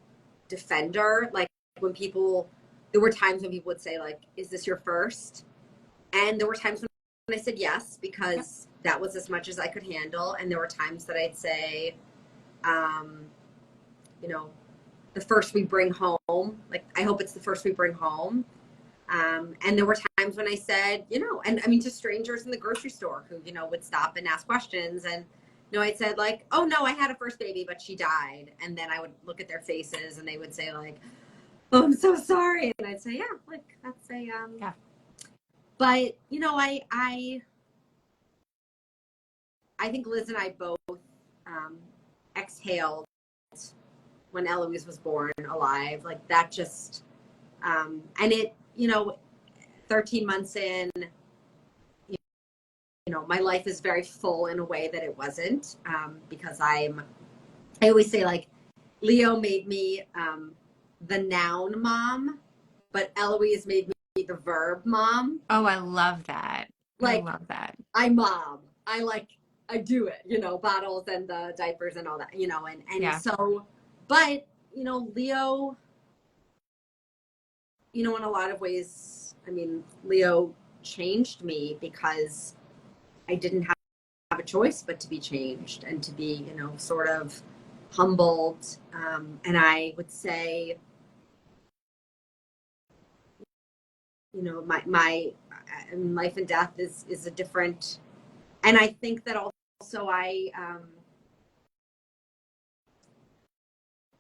defender. Like there were times when people would say like, is this your first? And there were times when I said yes, because that was as much as I could handle. And there were times that I'd say, the first we bring home, like, I hope it's the first we bring home. And there were times when I said, and I mean, to strangers in the grocery store who, would stop and ask questions. And, I'd said like, oh no, I had a first baby, but she died. And then I would look at their faces and they would say like, oh, I'm so sorry. And I'd say, yeah, like that's a, Yeah. But, I think Liz and I both exhaled when Eloise was born alive. Like that just, and it, 13 months in, my life is very full in a way that it wasn't, because I always say like, Leo made me the noun mom, but Eloise made me the verb mom. Oh, I love that. Like, I love that. I mom. I do it, bottles and the diapers and all that, and Yeah. so, but, Leo, in a lot of ways, I mean, Leo changed me because I didn't have a choice but to be changed and to be, sort of humbled. And I would say, my life and death is a different, and I think that also I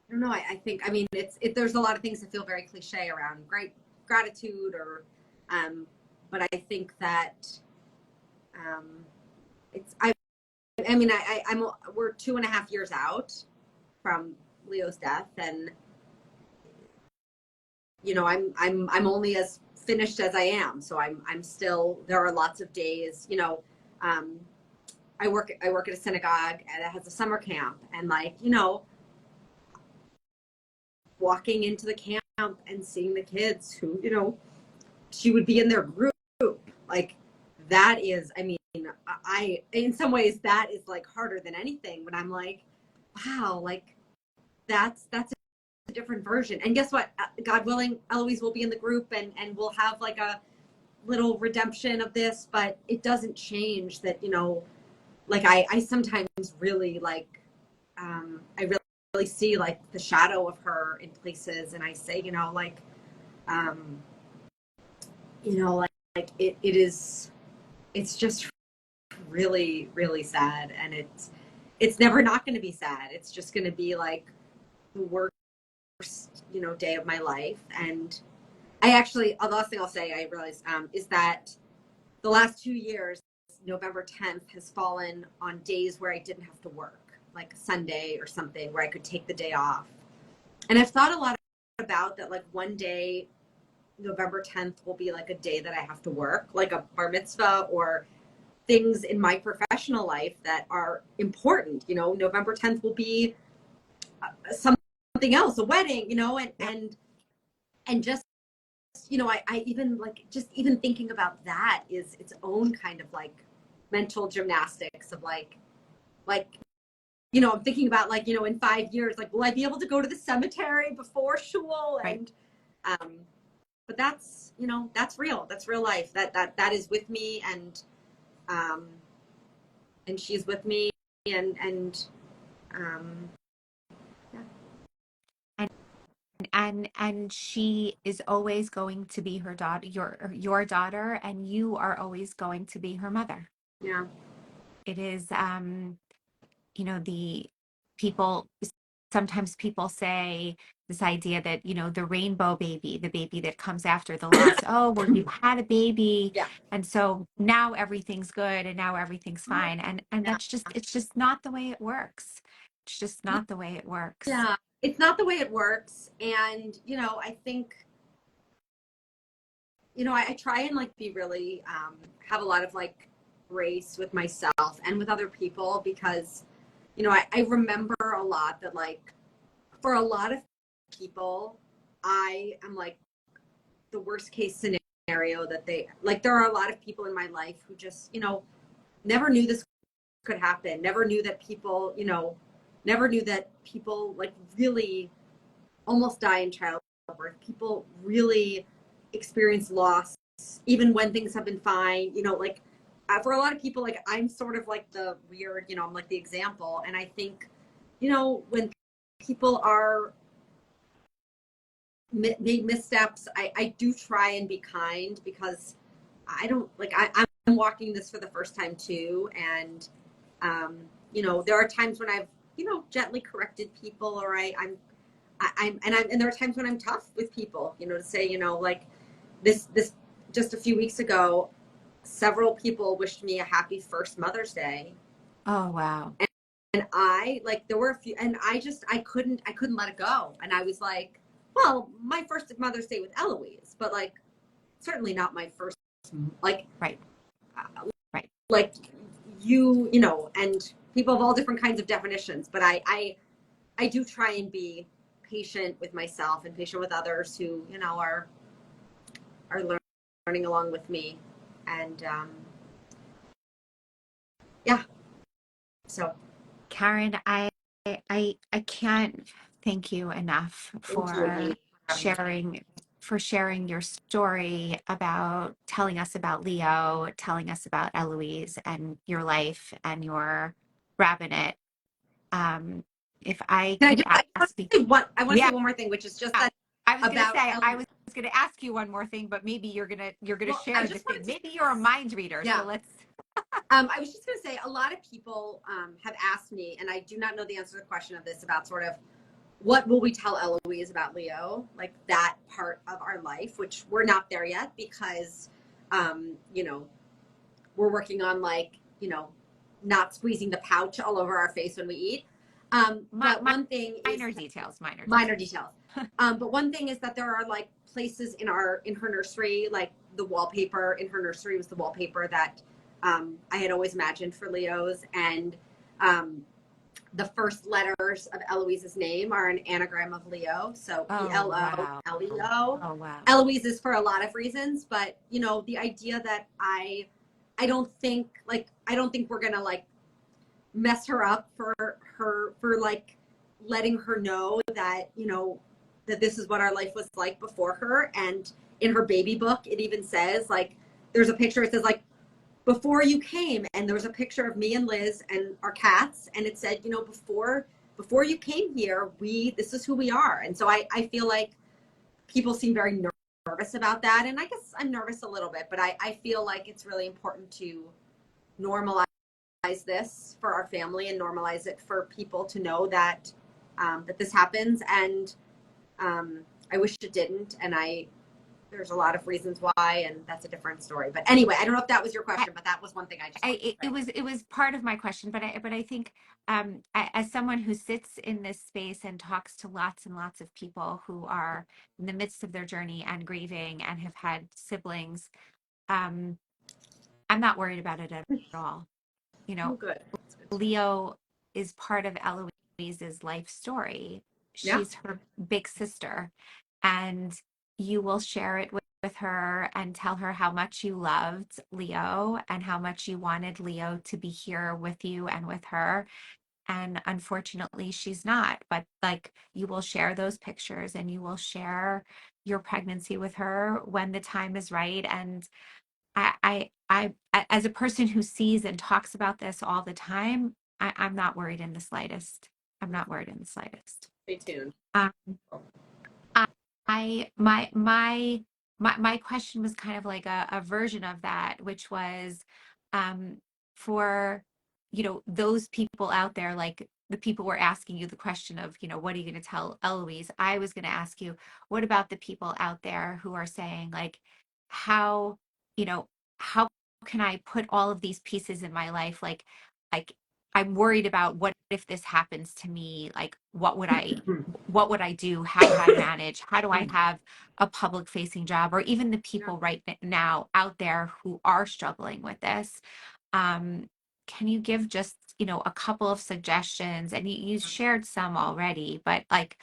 don't know. I think, I mean, there's a lot of things that feel very cliche around great gratitude or, but I think that, we're 2.5 years out from Leo's death, and, I'm only as finished as I am. So I'm still, there are lots of days, I work at a synagogue that has a summer camp, and like, walking into the camp and seeing the kids who, she would be in their group. Like that is, I mean, in some ways that is like harder than anything, but I'm like, wow, like that's a different version. And guess what? God willing, Eloise will be in the group and we'll have like a little redemption of this, but it doesn't change that, like I sometimes really like, I really see like the shadow of her in places, and I say, like it's just really, really sad, and it's never not going to be sad. It's just going to be like the worst, day of my life. And I actually, the last thing I'll say, I realized, is that the last 2 years, November 10th has fallen on days where I didn't have to work, like Sunday or something where I could take the day off. And I've thought a lot about that, like one day, November 10th will be like a day that I have to work, like a bar mitzvah or things in my professional life that are important. November 10th will be something else, a wedding, and just, I even like, just even thinking about that is its own kind of like mental gymnastics of like, I'm thinking about like, in 5 years, like, will I be able to go to the cemetery before shul? Right. And, but that's, that's real. That's real life. That is with me, and she's with me, and and she is always going to be her daughter, your daughter, and you are always going to be her mother. Yeah. It is, the people, sometimes people say this idea that, the rainbow baby, the baby that comes after the loss, oh, well, you had a baby. Yeah. And so now everything's good and now everything's fine. And Yeah. it's just not the way it works. It's just not the way it works. Yeah. it's not the way it works. And, I think, I try and like be really, have a lot of like grace with myself and with other people because, I remember a lot that like for a lot of people, I am like the worst case scenario that they like. There are a lot of people in my life who just, never knew this could happen, never knew that people, never knew that people like really almost die in childbirth. People really experience loss even when things have been fine, like for a lot of people, like I'm sort of like the weird, I'm like the example. And I think, when people are make missteps, I do try and be kind because I don't like I'm walking this for the first time too. And there are times when I've, gently corrected people, or and there are times when I'm tough with people, to say, like this just a few weeks ago, several people wished me a happy first Mother's Day. Oh, wow. And I like, there were a few, and I couldn't let it go. And I was like, well, my first Mother's Day with Eloise, but like, certainly not my first, like, right. Like and people have all different kinds of definitions, but I do try and be patient with myself and patient with others who, are learning along with me. And, yeah. So Karen, I can't thank you enough for sharing your story, about telling us about Leo, telling us about Eloise and your life and your rabbinate. If I could ask I want to say one more thing, which is just that I was going to ask you one more thing, but maybe you're gonna share the thing. Maybe you're a mind reader, so let's. I was just going to say, a lot of people have asked me, and I do not know the answer to the question of this, about sort of what will we tell Eloise about Leo, like that part of our life, which we're not there yet because, we're working on like, not squeezing the pouch all over our face when we eat. But one thing is minor details. But one thing is that there are like places in her nursery, like the wallpaper in her nursery was the wallpaper that I had always imagined for Leo's, and the first letters of Eloise's name are an anagram of Leo, so E-L-O-L-E-O. Oh, wow. Eloise is for a lot of reasons, but the idea that I don't think we're gonna like mess her up for like letting her know that that this is what our life was like before her. And in her baby book, it even says, like, there's a picture, it says like, before you came, and there was a picture of me and Liz and our cats, and it said, before you came here, this is who we are. And so I feel like people seem very nervous about that, and I guess I'm nervous a little bit, but I feel like it's really important to normalize this for our family and normalize it for people to know that that this happens. And I wish it didn't, and there's a lot of reasons why, and that's a different story. But anyway, I don't know if that was your question, but that was one thing it was part of my question, but I think as someone who sits in this space and talks to lots and lots of people who are in the midst of their journey and grieving and have had siblings, I'm not worried about it at all. Good. Leo is part of Eloise's life story. She's her big sister, and you will share it with her and tell her how much you loved Leo and how much you wanted Leo to be here with you and with her. And unfortunately, she's not. But like, you will share those pictures and you will share your pregnancy with her when the time is right. And I, as a person who sees and talks about this all the time, I'm not worried in the slightest. I'm not worried in the slightest. Stay tuned. My question was kind of like a version of that, which was for those people out there, like the people were asking you the question of what are you going to tell Eloise. I was going to ask you, what about the people out there who are saying, like, how how can I put all of these pieces in my life, like I'm worried about what if this happens to me? Like, what would I do? How would I manage? How do I have a public facing job? Or even the people right now out there who are struggling with this. Can you give just, a couple of suggestions? And you shared some already, but like,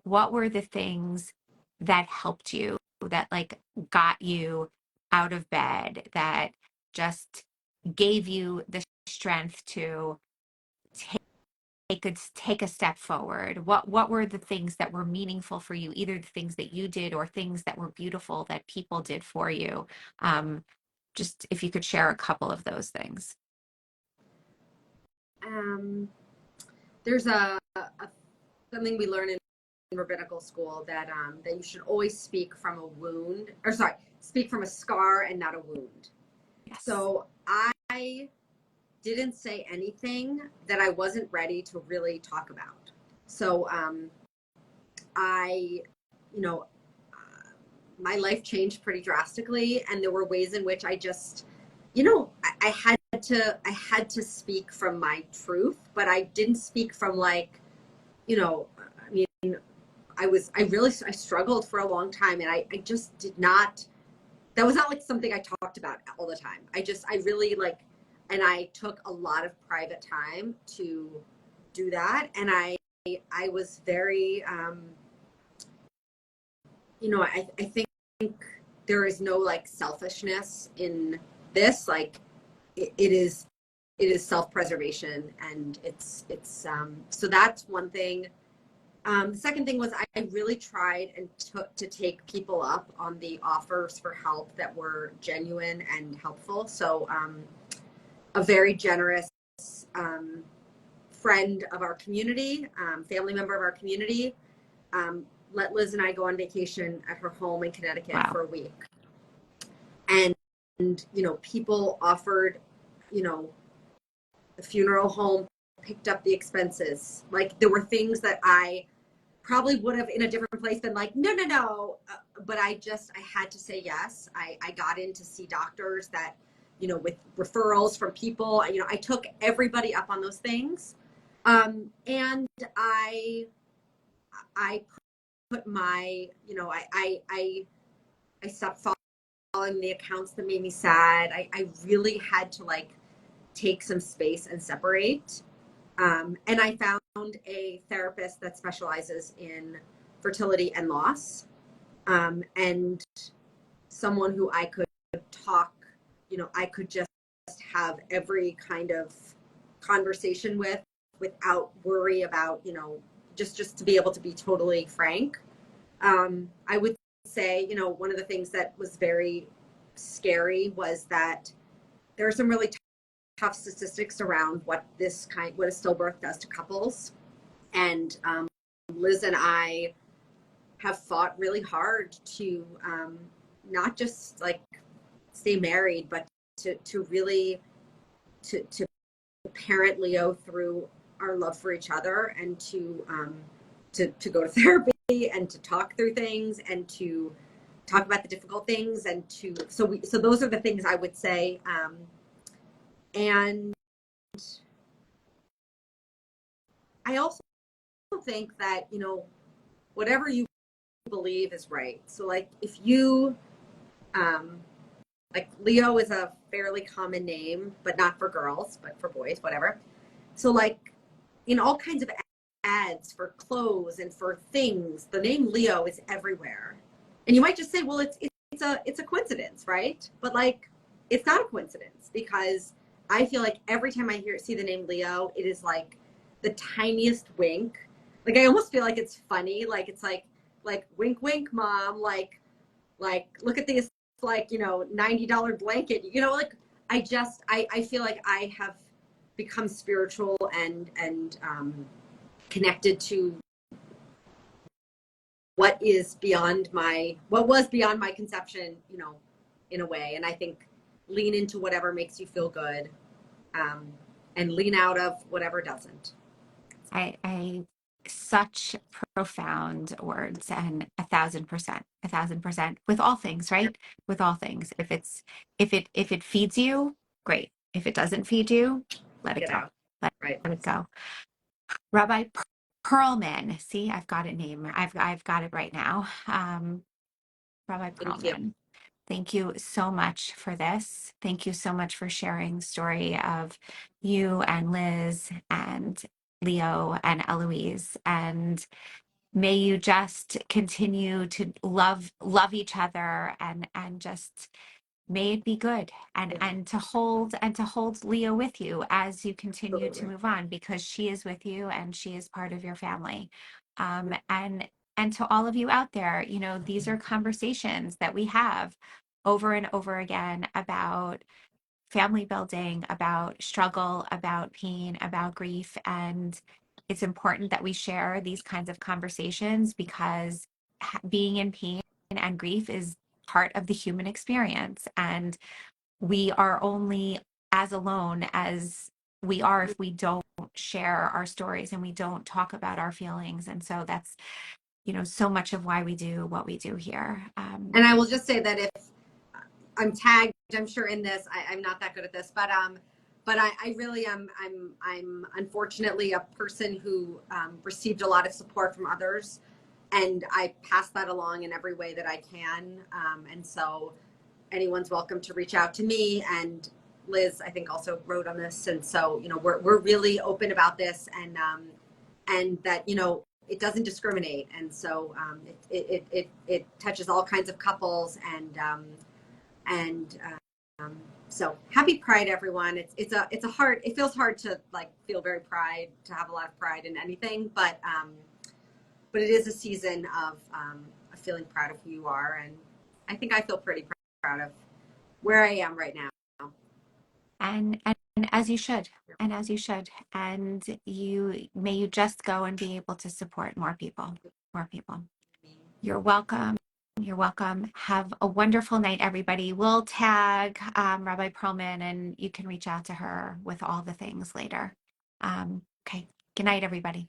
what were the things that helped you, that like got you out of bed, that just gave you the strength to take a step forward? What were the things that were meaningful for you, either the things that you did or things that were beautiful that people did for you? Just if you could share a couple of those things. There's something we learn in rabbinical school that you should always speak from a wound, or sorry, speak from a scar and not a wound. Yes. So I didn't say anything that I wasn't ready to really talk about. So my life changed pretty drastically, and there were ways in which I just, I had to speak from my truth, but I didn't speak from like, I struggled for a long time, and I just did not, that was not like something I talked about all the time. I really like, and I took a lot of private time to do that. And I was very, I think there is no like selfishness in this. Like it is self-preservation, and it's so that's one thing. The second thing was I really tried and took to take people up on the offers for help that were genuine and helpful. So a very generous friend of our community, family member of our community, let Liz and I go on vacation at her home in Connecticut. Wow. For a week. And people offered, the funeral home picked up the expenses. Like there were things that I probably would have in a different place been like, no. But I had to say yes. I got in to see doctors that, with referrals from people, I took everybody up on those things. And I put my, I stopped following the accounts that made me sad. I really had to like take some space and separate. And I found a therapist that specializes in fertility and loss, and someone who I could talk, I could just have every kind of conversation with without worry about, just to be able to be totally frank. I would say, one of the things that was very scary was that there are some really tough statistics around what a stillbirth does to couples. And Liz and I have fought really hard to not just like stay married, but to really to parent Leo through our love for each other, and to go to therapy and to talk through things and to talk about the difficult things, and so those are the things I would say. And I also think that, whatever you believe is right. So like if you, like Leo is a fairly common name, but not for girls, but for boys, whatever. So like in all kinds of ads for clothes and for things, the name Leo is everywhere. And you might just say, well, it's a coincidence, right? But like, it's not a coincidence, because I feel like every time I see the name Leo, it is like the tiniest wink. Like I almost feel like it's funny. Like it's like wink, wink, mom. Like look at this, like, $90 blanket. Like I feel like I have become spiritual and connected to what was beyond my conception, in a way. And I think lean into whatever makes you feel good, and lean out of whatever doesn't. I such profound words, and 1,000% with all things, right? With all things. If it feeds you, great. If it doesn't feed you, let it go. Right. it go. Rabbi Perlman. See, I've got a name. I've got it right now. Rabbi Thank you. Perlman. Thank you so much for this. Thank you so much for sharing the story of you and Liz and Leo and Eloise. And may you just continue to love each other and just may it be good and to hold Leo with you as you continue to move on, because she is with you and she is part of your family. And to all of you out there, you know, these are conversations that we have over and over again about family building, about struggle, about pain, about grief. And it's important that we share these kinds of conversations because being in pain and grief is part of the human experience. And we are only as alone as we are if we don't share our stories and we don't talk about our feelings. And so that's, you know, so much of why we do what we do here. And I will just say that if I'm tagged, I'm sure in this, I'm not that good at this, but I really am. I'm unfortunately a person who received a lot of support from others, and I pass that along in every way that I can. And so, anyone's welcome to reach out to me. And Liz, I think, also wrote on this, and so you know we're really open about this, and that you know it doesn't discriminate, and so it touches all kinds of couples and so happy Pride, everyone. It's a hard, it feels hard to like feel very to have a lot of pride in anything, but it is a season of feeling proud of who you are, and I think I feel pretty proud of where I am right now. And as you should, and may you just go and be able to support more people. You're welcome. You're welcome. Have a wonderful night, everybody. We'll tag Rabbi Perlman, and you can reach out to her with all the things later. Okay. Good night, everybody.